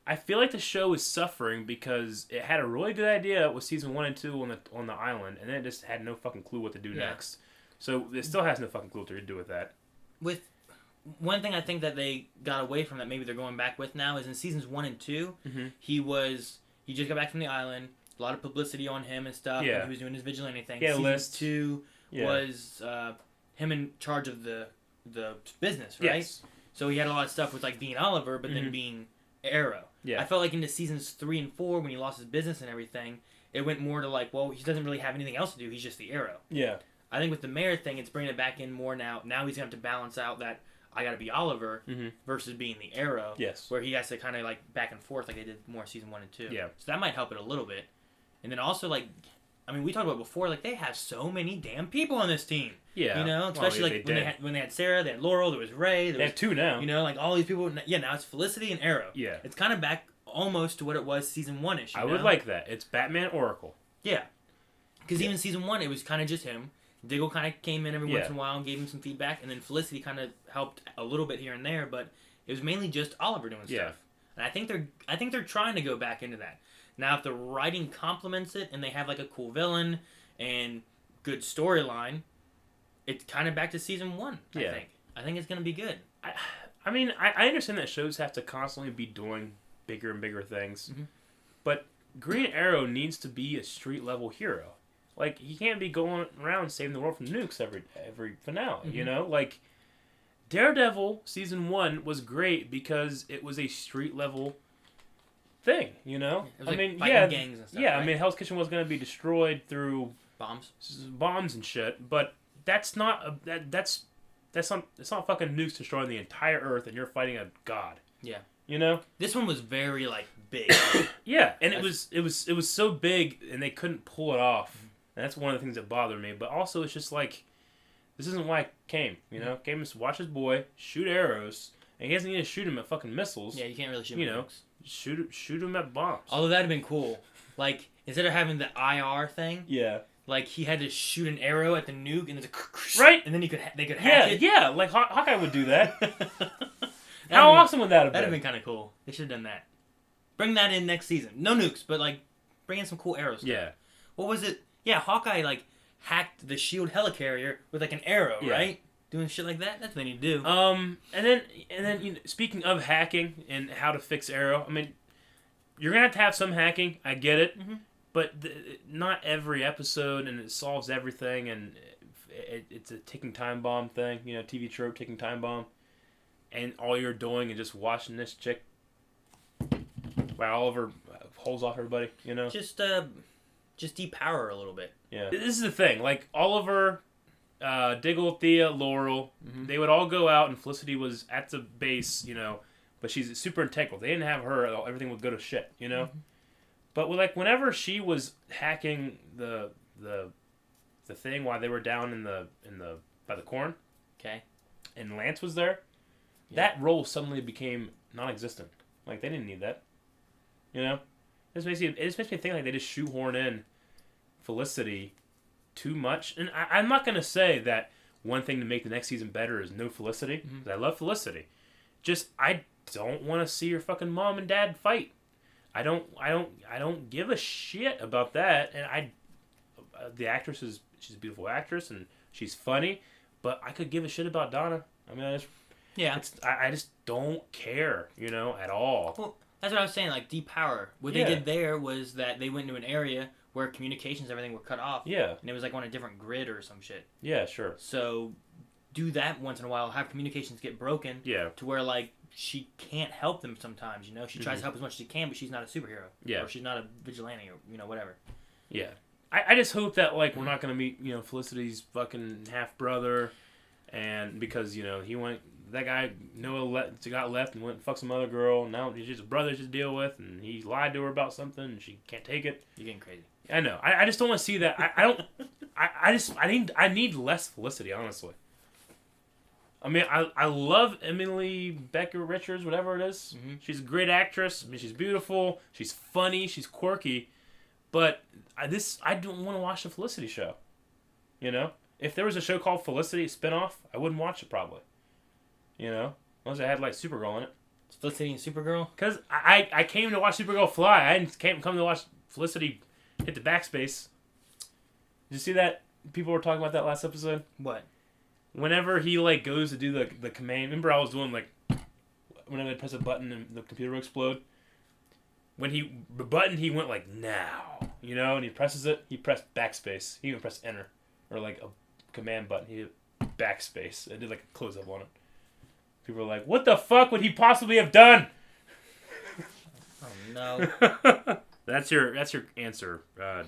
I feel like the show is suffering because it had a really good idea with Season 1 and 2 on the island, and then it just had no fucking clue what to do next. So it still has no fucking clue what to do with that. With one thing I think that they got away from that maybe they're going back with now is in Seasons 1 and 2, he just got back from the island, a lot of publicity on him and stuff, and he was doing his vigilante thing. Season 2 was him in charge of the business, right? Yes. So he had a lot of stuff with like being Oliver, but then being Arrow. Yeah. I felt like into Seasons 3 and 4, when he lost his business and everything, it went more to like, well, he doesn't really have anything else to do, he's just the Arrow. Yeah. I think with the mayor thing, it's bringing it back in more now. Now he's going to have to balance out that I got to be Oliver versus being the Arrow. Yes. Where he has to kind of like back and forth like they did more Season 1 and 2. Yeah. So that might help it a little bit. And then also like, I mean, we talked about before, like they have so many damn people on this team. Yeah. You know, especially when they had Sarah, they had Laurel, there was Ray. They have 2 now. You know, like all these people. Yeah, now it's Felicity and Arrow. Yeah. It's kind of back almost to what it was Season 1-ish. I would like that. It's Batman Oracle. Yeah. Because even Season 1, it was kind of just him. Diggle kind of came in every once in a while and gave him some feedback, and then Felicity kind of helped a little bit here and there, but it was mainly just Oliver doing stuff. And I think they're trying to go back into that. Now, if the writing complements it and they have like a cool villain and good storyline, it's kind of back to Season 1. I think it's gonna be good. I mean, I understand that shows have to constantly be doing bigger and bigger things, but Green Arrow needs to be a street level hero. Like, he can't be going around saving the world from nukes every finale, you know? Like, Daredevil Season 1 was great because it was a street-level thing, you know? It was gangs and stuff, yeah, right? I mean, Hell's Kitchen was going to be destroyed through... Bombs and shit, but that's not... That's not fucking nukes destroying the entire Earth and you're fighting a god. Yeah. You know? This one was very, like, big. Yeah, and it was so big and they couldn't pull it off. And that's one of the things that bothered me. But also, it's just like, this isn't why I came, you know? Came to watch his boy shoot arrows, and he doesn't need to shoot him at fucking missiles. Yeah, you can't really shoot him at nukes. Shoot him at bombs. Although that'd have been cool. Like, instead of having the IR thing, yeah, like he had to shoot an arrow at the nuke, and there's a right, and then they could hack it. Yeah, like Hawkeye would do that. How awesome would that have been? That'd have been kind of cool. They should have done that. Bring that in next season. No nukes, but like bring in some cool arrows. Yeah. What was it? Yeah, Hawkeye like hacked the shield helicarrier with like an arrow, right? Doing shit like that. That's what they need to do. And then you know, speaking of hacking and how to fix Arrow, I mean, you're gonna have to have some hacking. I get it, but not every episode, and it solves everything, and it's a ticking time bomb thing. You know, TV trope, ticking time bomb, and all you're doing is just watching this chick while Oliver holds off everybody. You know, just depower her a little bit. Yeah. This is the thing. Like, Oliver, Diggle, Thea, Laurel, they would all go out, and Felicity was at the base, you know, but she's super integral. They didn't have her, everything would go to shit, you know? But, like, whenever she was hacking the thing while they were down in the by the corn, okay, and Lance was there, that role suddenly became non-existent. Like, they didn't need that, you know? It just makes me think like they just shoehorn in Felicity too much. And I'm not going to say that one thing to make the next season better is no Felicity. Because I love Felicity. Just, I don't want to see your fucking mom and dad fight. I don't give a shit about that. And the actress she's a beautiful actress and she's funny, but I could give a shit about Donna. I mean, I just don't care, at all. Well, that's what I was saying. Like Deep Power, what they did there was that they went into an area where communications and everything were cut off. Yeah. And it was like on a different grid or some shit. Yeah, sure. So do that once in a while. Have communications get broken. Yeah. To where like she can't help them sometimes. She tries to help as much as she can, but she's not a superhero. Yeah. Or she's not a vigilante or whatever. Yeah. I just hope that like we're not gonna meet Felicity's fucking half brother, and because that guy Noah got left and went and fucked some other girl. And now he's just a brother to deal with, and he lied to her about something, and she can't take it. You're getting crazy. I know. I just don't want to see that. I don't. I need less Felicity, honestly. I mean, I love Emily Becker Richards, whatever it is. Mm-hmm. She's a great actress. I mean, she's beautiful. She's funny. She's quirky. But I don't want to watch the Felicity show. If there was a show called Felicity, a spinoff, I wouldn't watch it probably. Unless it had like Supergirl in it. Felicity and Supergirl? Because I came to watch Supergirl fly. I didn't come to watch Felicity hit the backspace. Did you see that? People were talking about that last episode. What? Whenever he like goes to do the command, remember I was doing like whenever I press a button and the computer will explode. When the button he went like now, and he presses it. He pressed backspace. He even pressed enter or like a command button. He hit backspace. I did like a close up on it. People were like, "What the fuck would he possibly have done?" Oh no. That's your answer,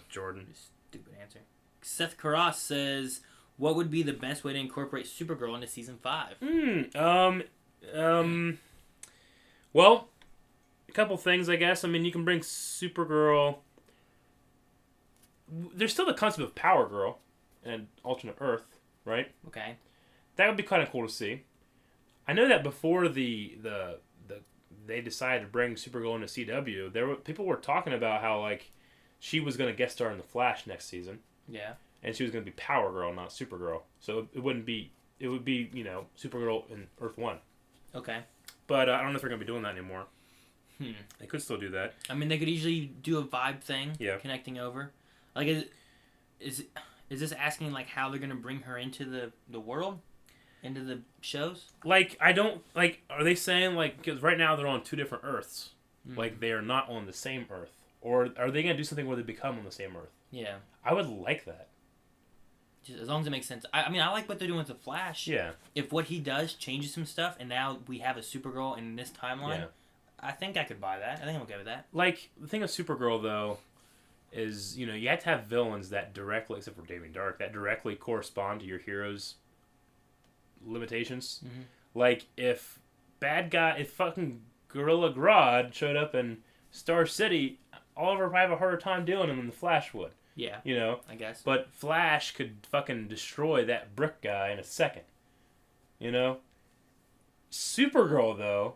Jordan. Stupid answer. Seth Karras says, "What would be the best way to incorporate Supergirl into season 5?" Well, a couple things, I guess. I mean, you can bring Supergirl. There's still the concept of Power Girl and alternate Earth, right? Okay. That would be kind of cool to see. I know that before they decided to bring Supergirl into CW, people were talking about how like she was going to guest star in The Flash next season. Yeah. And she was going to be Power Girl, not Supergirl. So it would be Supergirl in Earth 1. Okay. But I don't know if they're going to be doing that anymore. They could still do that. I mean, they could easily do a vibe thing. Yeah. Connecting over. Like, is this asking like how they're going to bring her into the world? Into the shows? Like, are they saying, like, because right now they're on two different Earths. Mm-hmm. Like, they are not on the same Earth. Or are they going to do something where they become on the same Earth? Yeah. I would like that. Just as long as it makes sense. I mean, I like what they're doing with The Flash. Yeah. If what he does changes some stuff, and now we have a Supergirl in this timeline, I think I could buy that. I think I'm okay with that. Like, the thing with Supergirl, though, is, you have to have villains that directly, except for Damien Dark, that directly correspond to your hero's limitations. Mm-hmm. Like, if fucking Gorilla Grodd showed up in Star City, Oliver would have a harder time dealing with him than the Flash would. Yeah. I guess. But Flash could fucking destroy that brick guy in a second. Supergirl, though,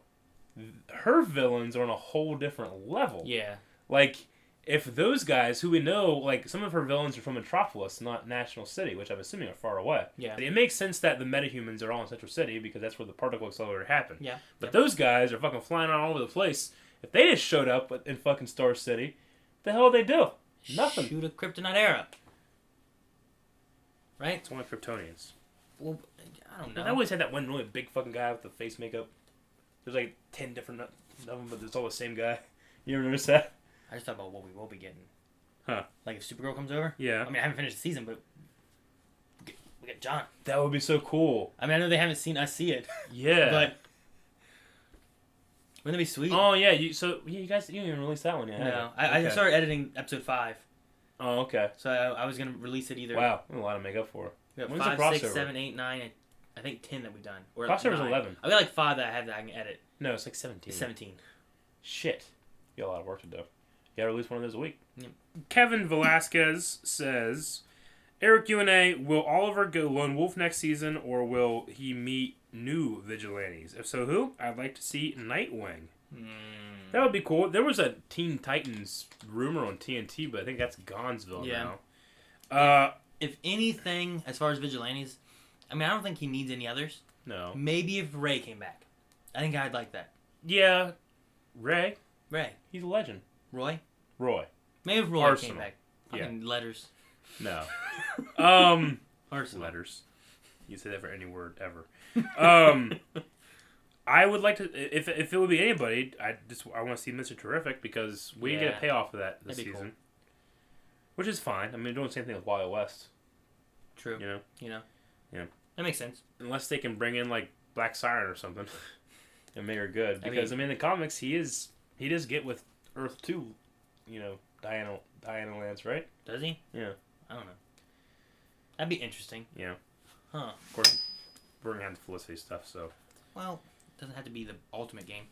her villains are on a whole different level. Yeah. Like, if those guys, who we know, like, some of her villains are from Metropolis, not National City, which I'm assuming are far away. Yeah. It makes sense that the metahumans are all in Central City, because that's where the particle accelerator happened. Yeah. But those guys are fucking flying all over the place. If they just showed up in fucking Star City, what the hell would they do? Nothing. Shoot a kryptonite arrow. Right? It's only Kryptonians. Well, I don't know. I always had that one really big fucking guy with the face makeup. There's like 10 different of them, but it's all the same guy. You ever notice that? I just thought about what we will be getting. Huh. Like if Supergirl comes over? Yeah. I mean, I haven't finished the season, but we get John. That would be so cool. I mean, I know they haven't seen us see it. Yeah. But wouldn't that be sweet? Oh, yeah. You guys didn't even release that one yet. No. I started editing episode 5. Oh, okay. So I was going to release it either. Wow. A lot to make up for. We got When's 5, the crossover? 6, 7, 8, 9, and I think 10 that we've done. Or Crossover's 9. 11. I got like 5 that I have that I can edit. No, it's like 17. It's 17. Shit. You got a lot of work to do. You gotta release one of those a week. Yep. Kevin Velasquez says, Eric Q&A, will Oliver go lone wolf next season, or will he meet new vigilantes? If so, who? I'd like to see Nightwing. That would be cool. There was a Teen Titans rumor on TNT, but I think that's Gonzville now. If anything, as far as vigilantes, I mean, I don't think he needs any others. No. Maybe if Ray came back. I think I'd like that. Yeah. Ray. Ray. He's a legend. Roy. Maybe if Roy Arsenal. came back. Yeah. Fucking letters. No. Arsenal. Letters. You say that for any word ever. I would like to, if it would be anybody, I want to see Mr. Terrific because we didn't get a payoff for that this season. Cool. Which is fine. I mean, they're doing the same thing with Wild West. True. You know? Yeah. That makes sense. Unless they can bring in, like, Black Siren or something and make her good. Because, I mean, in the comics, he does get with Earth 2, Diana Lance, right? Does he? Yeah. I don't know. That'd be interesting. Yeah. Huh. Of course, we're going to have the Felicity stuff, so. Well, it doesn't have to be the ultimate game.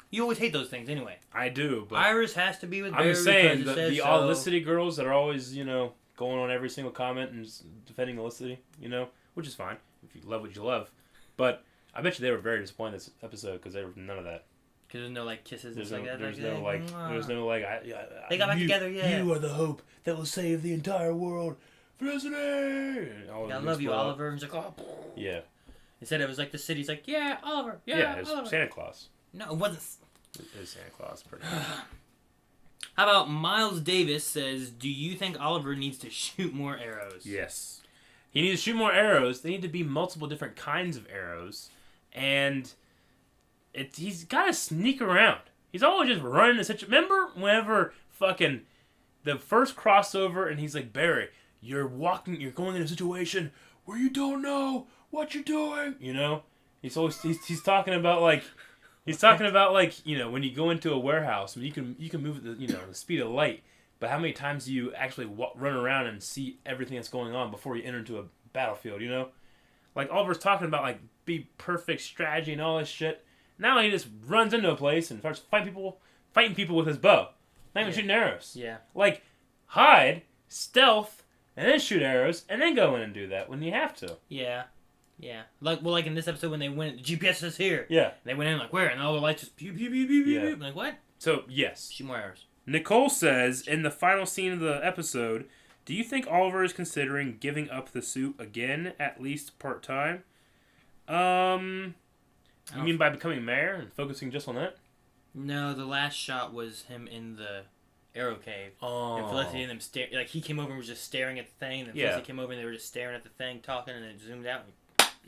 You always hate those things anyway. I do, but Iris has to be with Barry. I'm just saying, the so. Olicity girls that are always, going on every single comment and defending Olicity, which is fine if you love what you love. But I bet you they were very disappointed this episode because there was none of that. Because there's no, like, kisses and stuff like that. There's no, like, they got back together, yeah. You are the hope that will save the entire world. Felicity! I love you, Oliver. And he's like, oh. Yeah. Instead, it was like the city's like, yeah, Oliver, yeah, it was Oliver. Santa Claus. No, it wasn't. It is Santa Claus, pretty much. How about Miles Davis says, do you think Oliver needs to shoot more arrows? Yes. He needs to shoot more arrows. They need to be multiple different kinds of arrows. And he's got to sneak around. He's always just running in such... Remember whenever fucking the first crossover and he's like, Barry, you're going in a situation where you don't know what you're doing. He's talking about like... He's talking about, like, when you go into a warehouse, I mean, you can move at the speed of light, but how many times do you actually run around and see everything that's going on before you enter into a battlefield, Like, Oliver's talking about, like, be perfect strategy and all this shit. Now he just runs into a place and starts fighting people with his bow. Not even shooting arrows. Yeah. Like, hide, stealth, and then shoot arrows, and then go in and do that when you have to. Yeah. Yeah. Like in this episode when they went, the GPS is here. Yeah. And they went in like, where? And all the lights just pew, pew, pew, pew, pew, pew. Like, what? So, yes. Shoot more arrows. Nicole says, in the final scene of the episode, do you think Oliver is considering giving up the suit again, at least part-time? You mean by becoming mayor and focusing just on that? No, the last shot was him in the arrow cave. Oh. And Felicity and them like, he came over and was just staring at the thing, and then Felicity came over and they were just staring at the thing, talking, and then it zoomed out and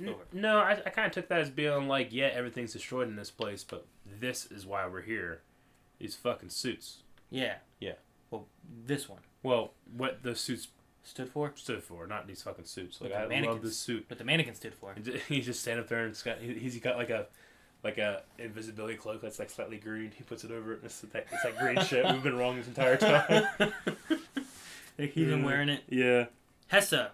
over. No, I kind of took that as being like, yeah, everything's destroyed in this place, but this is why we're here. These fucking suits. Yeah. Yeah. Well, this one. Well, what the suits stood for, not these fucking suits. Like, I love this suit. What the mannequin stood for. He's just standing up there and he's got like a invisibility cloak that's like slightly green. He puts it over it and it's like green shit. We've been wrong this entire time. He's been wearing it. Yeah. Hessa.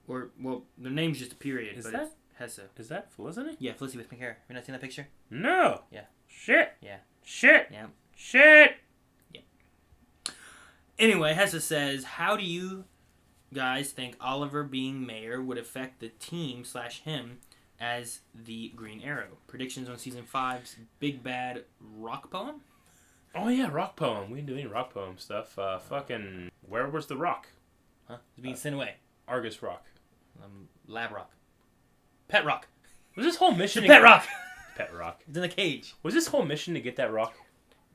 Or, well, their name's just a period, but it's Hessa. Is that Felicity? Yeah, Felicity with pink hair. Have you not seen that picture? No. Yeah. Shit. Yeah. Shit. Yeah. Shit. Yeah. Anyway, Hessa says, how do you guys think Oliver being mayor would affect the team / him as the Green Arrow? Predictions on Season 5's Big Bad Rock Poem? Oh, yeah, rock poem. We didn't do any rock poem stuff. Fucking... Where was the rock? Huh? It's being sent away. Argus Rock. Lab Rock. Pet Rock. Was this whole mission... Pet Rock! Pet Rock. It's in a cage. Was this whole mission to get that rock?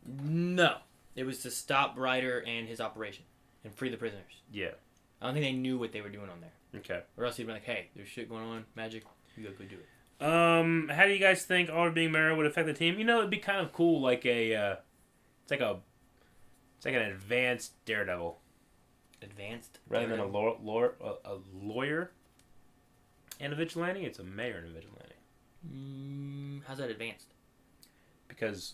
No. It was to stop Ryder and his operation and free the prisoners. Yeah. I don't think they knew what they were doing on there. Okay. Or else he'd be like, hey, there's shit going on, magic, you gotta go do it. How do you guys think Oliver being mayor would affect the team? It'd be kind of cool, like it's like an advanced Daredevil. Advanced? Rather than a lawyer and a vigilante, it's a mayor and a vigilante. How's that advanced? Because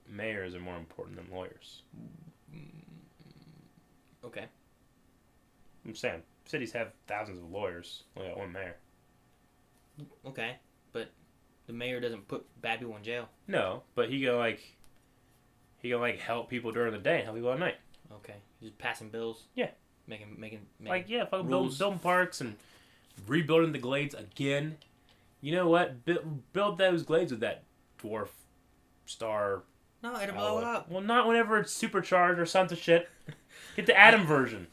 mayors are more important than lawyers. Okay. I'm saying, cities have thousands of lawyers, only got one mayor. Okay, but the mayor doesn't put bad people in jail. No, but he can help people during the day and help people at night. Okay, he's just passing bills. Yeah. Making fucking rules. building parks and rebuilding the glades again. You know what? Build those glades with that dwarf star. No, it'll blow up. Well, not whenever it's supercharged or something shit. Get the Atom version.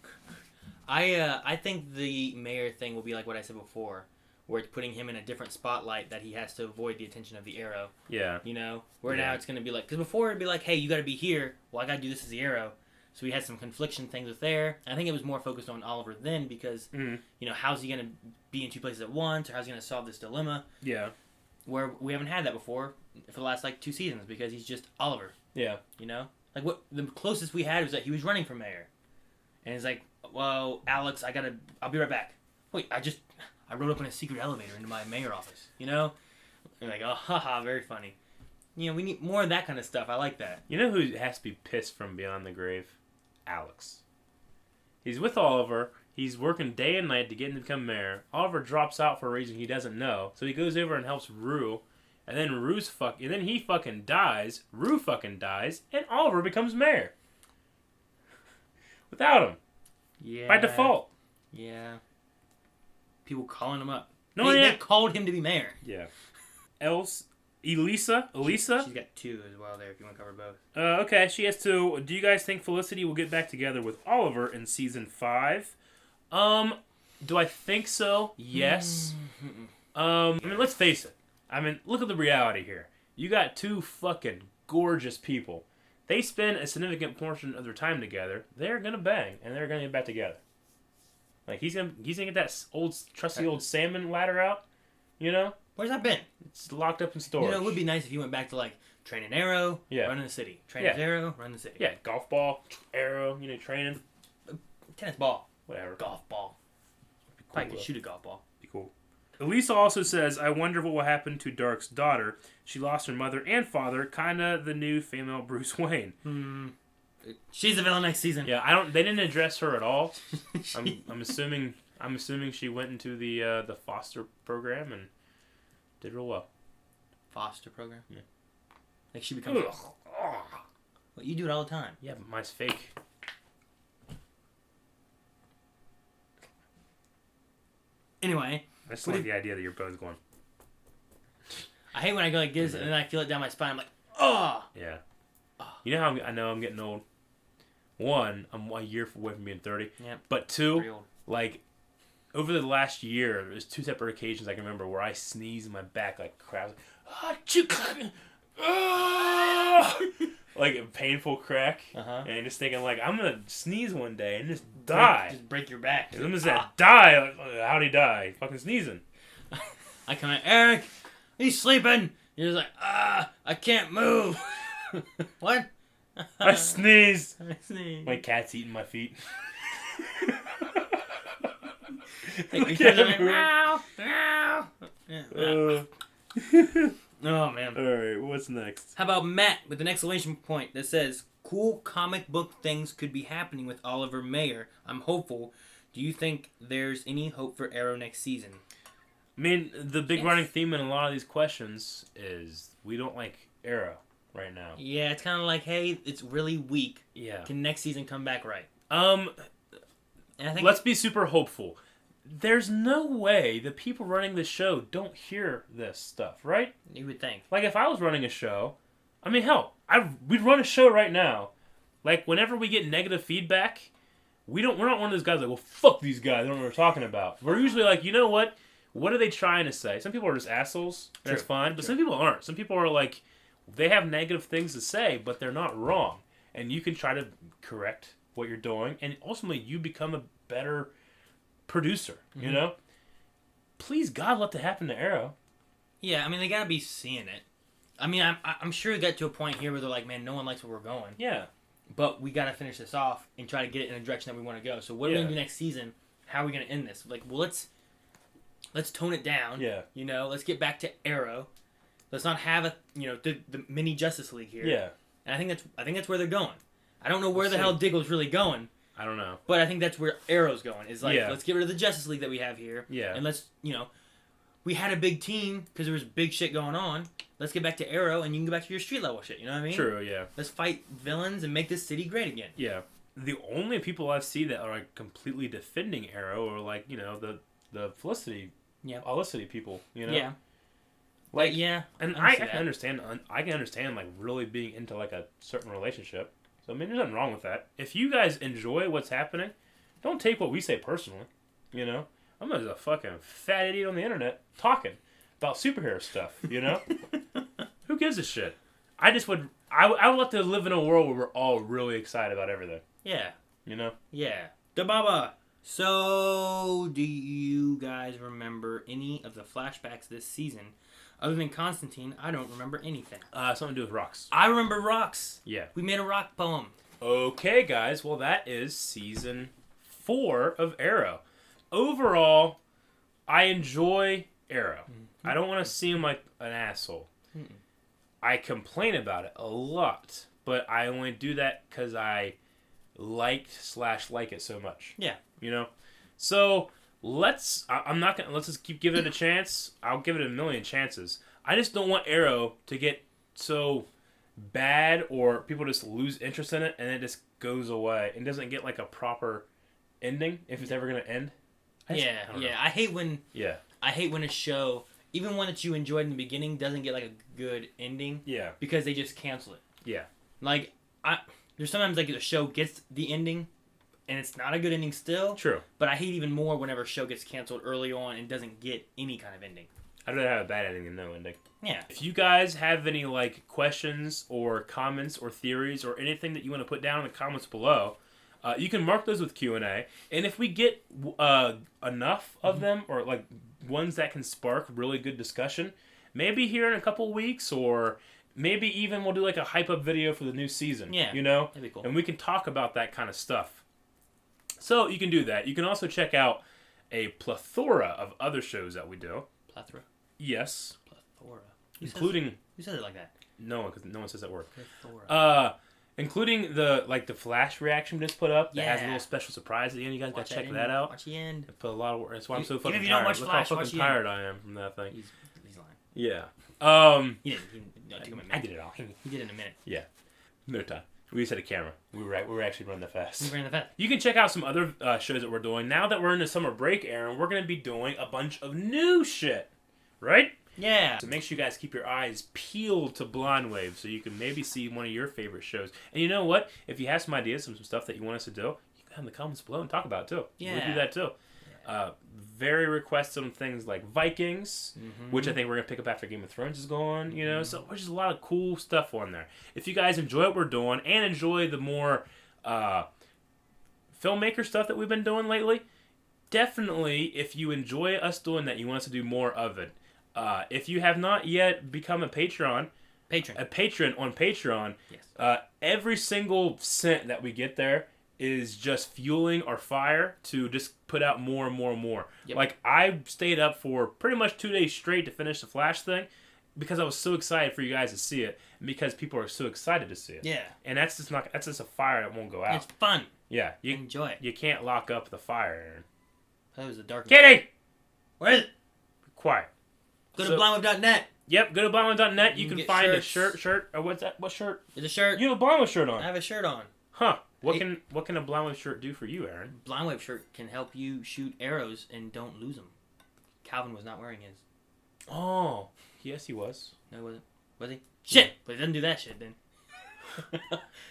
I think the mayor thing will be like what I said before, where it's putting him in a different spotlight that he has to avoid the attention of the Arrow. Yeah. You know? Where Yeah. now it's going to be like... Because before it'd be like, hey, you got to be here. Well, I got to do this as the Arrow. So we had some confliction things with there. I think it was more focused on Oliver then because, you know, how's he going to be in two places at once? Or how's he going to solve this dilemma? Yeah. Where we haven't had that before for the last, like, 2 seasons because he's just Oliver. Yeah. You know? Like, what the closest we had was that he was running for mayor. And he's like, well, Alex, I'll be right back. Wait, I rode up in a secret elevator into my mayor office, you know? And like, oh, haha, very funny. You know, we need more of that kind of stuff. I like that. You know who has to be pissed from beyond the grave? Alex. He's with Oliver. He's working day and night to get him to become mayor. Oliver drops out for a reason he doesn't know. So he goes over and helps Rue. And then he fucking dies. Rue fucking dies. And Oliver becomes mayor. Without him. Yeah. By default. Yeah. People calling him up. No, they called him to be mayor. Yeah. Elisa? She's got 2 as well there if you want to cover both. Okay, she has 2. Do you guys think Felicity will get back together with Oliver in season 5? Do I think so? Yes. I mean, let's face it. I mean, look at the reality here. You got 2 fucking gorgeous people. They spend a significant portion of their time together. They're gonna bang, and they're gonna get back together. Like he's gonna get that trusty old salmon ladder out. You know? Where's that been? It's locked up in storage. You know, it would be nice if you went back to, like, training Arrow, running the city. Training Arrow, running the city. Yeah, golf ball, Arrow, you know, training. Tennis ball. Whatever. Golf ball. Cool, Probably could shoot a golf ball. Be cool. Elisa also says, I wonder what will happen to Dark's daughter. She lost her mother and father, kinda the new female Bruce Wayne. She's the villain next season. Yeah, they didn't address her at all. I'm assuming she went into the foster program and did real well. Foster program? Yeah. Like she becomes... Well, you do it all the time. Yeah, but mine's fake. Anyway. I just like the idea that you're both going... I hate when I go like this and then I feel it down my spine. I'm like, oh! Yeah. You know how I know I'm getting old? 1, I'm a year away from being 30. Yep. But 2, like... Over the last year, there's 2 separate occasions I can remember where I sneezed in my back like crap. Like a painful crack. And just thinking like, I'm going to sneeze one day and just die. Just break your back. I'm just going to die. Like, how'd he die? Fucking sneezing. I come in, Eric, he's sleeping. You're just like, I can't move. What? I sneezed. I sneezed. My cat's eating my feet. Like, meow, meow. Oh, man. Alright, what's next? How about Matt with an exclamation point that says, cool comic book things could be happening with Oliver Mayer. I'm hopeful. Do you think there's any hope for Arrow next season? I mean, the big running theme in a lot of these questions is we don't like Arrow right now. Yeah, it's kind of like, hey, it's really weak. Yeah. Can next season come back right? And I think let's be super hopeful. There's no way the people running the show don't hear this stuff, right? You would think. Like, if I was running a show, I mean, hell, we'd run a show right now. Like, whenever we get negative feedback, we're not one of those guys like, well, fuck these guys, I don't know what we're talking about. We're usually like, you know what? What are they trying to say? Some people are just assholes, and that's fine, but some people aren't. Some people are like, they have negative things to say, but they're not wrong. And you can try to correct what you're doing, and ultimately you become a better producer, you know? Please, God, let that happen to Arrow. Yeah, I mean, they gotta be seeing it. I mean, I'm sure it got to a point here where they're like, man, no one likes where we're going. Yeah. But we gotta finish this off and try to get it in a direction that we want to go. So what are we gonna do next season? How are we gonna end this? Like, well, let's tone it down. Yeah. You know, let's get back to Arrow. Let's not have the mini Justice League here. Yeah. And I think that's where they're going. I don't know where the hell Diggle's really going. I don't know. But I think that's where Arrow's going. Is like, let's get rid of the Justice League that we have here. Yeah. And let's, we had a big team because there was big shit going on. Let's get back to Arrow and you can go back to your street level shit. You know what I mean? True, yeah. Let's fight villains and make this city great again. Yeah. The only people I see that are like completely defending Arrow are like, the Felicity, Felicity people, Yeah. Like, yeah. And I can understand like really being into like a certain relationship. So I mean, there's nothing wrong with that. If you guys enjoy what's happening, don't take what we say personally. I'm just a fucking fat idiot on the internet talking about superhero stuff, you know? Who gives a shit? I would like to live in a world where we're all really excited about everything. Yeah. You know? Yeah. Da Baba. So, do you guys remember any of the flashbacks this season? Other than Constantine, I don't remember anything. Something to do with rocks. I remember rocks. Yeah. We made a rock poem. Okay, guys. Well, that is season 4 of Arrow. Overall, I enjoy Arrow. Mm-hmm. I don't want to seem like an asshole. Mm-mm. I complain about it a lot, but I only do that because I like it so much. Yeah. You know? So, let's just keep giving it a chance. I'll give it a million chances. I just don't want Arrow to get so bad or people just lose interest in it and it just goes away and doesn't get like a proper ending if it's ever going to end. I hate when a show, even one that you enjoyed in the beginning, doesn't get like a good ending. Yeah. Because they just cancel it. Yeah. Like, there's sometimes like the show gets the ending and it's not a good ending still. True. But I hate even more whenever a show gets canceled early on and doesn't get any kind of ending. I'd rather have a bad ending than no ending. Yeah. If you guys have any like questions or comments or theories or anything that you want to put down in the comments below, you can mark those with Q&A. And if we get enough of them or like ones that can spark really good discussion, maybe here in a couple weeks or maybe even we'll do like a hype up video for the new season. Yeah. You know? That'd be cool. And we can talk about that kind of stuff. So you can do that. You can also check out a plethora of other shows that we do. Plethora? Yes. Plethora. Who says it like that? No one, because no one says that word. Plethora. Including the Flash reaction we just put up that has a Yeah. little special surprise at the end. You guys gotta check that out. Watch the end. I put a lot of work. That's why I'm so Even fucking if you tired. don't watch Look Flash, how watch fucking the end. tired I am from that thing. He's lying. Yeah. He didn't. It took him a minute. I did it all. He did it in a minute. Yeah. No time. We just had a camera. We were actually running that fast. We ran the fast. You can check out some other shows that we're doing. Now that we're in the summer break, Aaron, we're going to be doing a bunch of new shit. Right? Yeah. So make sure you guys keep your eyes peeled to Blonde Wave so you can maybe see one of your favorite shows. And you know what? If you have some ideas, some stuff that you want us to do, you can have in the comments below and talk about it too. Yeah. We'll do that too. Very request some things like Vikings, which I think we're going to pick up after Game of Thrones is gone, you know, so there's just a lot of cool stuff on there. If you guys enjoy what we're doing and enjoy the more filmmaker stuff that we've been doing lately, definitely, if you enjoy us doing that, you want us to do more of it. If you have not yet become a patron on Patreon, yes. Every single cent that we get there is just fueling our fire to just put out more and more and more. Yep. Like, I stayed up for pretty much 2 days straight to finish the Flash thing because I was so excited for you guys to see it and because people are so excited to see it. Yeah. And that's just a fire that won't go out. It's fun. Yeah. You enjoy it. You can't lock up the fire, Aaron. That was the dark. Kitty! Where is it? Quiet. Go to blindwave.net. Yep, go to blindwave.net. You can find shirts. a shirt. Or what's that? What shirt? It's a shirt. You have a Blindwave shirt on. I have a shirt on. Huh. What can a Blindwave shirt do for you, Aaron? Blindwave shirt can help you shoot arrows and don't lose them. Calvin was not wearing his. Oh. Yes, he was. No, he wasn't. Was he? Shit! But he doesn't do that shit then.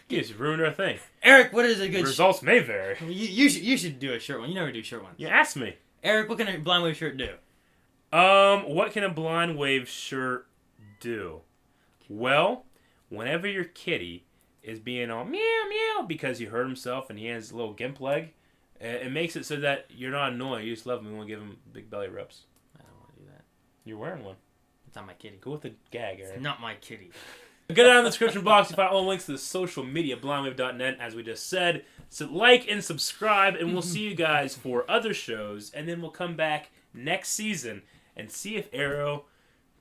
You just ruined our thing. Eric, what is a good Results may vary. You should do a shirt one. You never do shirt ones. You asked me. Eric, what can a Blindwave shirt do? What can a Blindwave shirt do? Well, whenever your kitty is being all meow meow because he hurt himself and he has a little gimp leg, it makes it so that you're not annoyed. You just love him and want to give him big belly rubs. I don't want to do that. You're wearing one. It's not my kitty. Go with the gag, Aaron. It's not my kitty. Go down in the description box to find all the links to the social media, blindwave.net, as we just said. So like and subscribe, and we'll see you guys for other shows, and then we'll come back next season and see if Arrow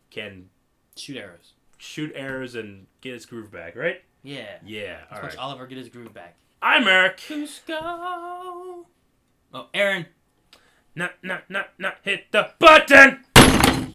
can shoot arrows and get his groove back, right? Yeah. Yeah, Let's watch Oliver get his groove back. I'm Eric. Cusco. Oh, Aaron. Not hit the button!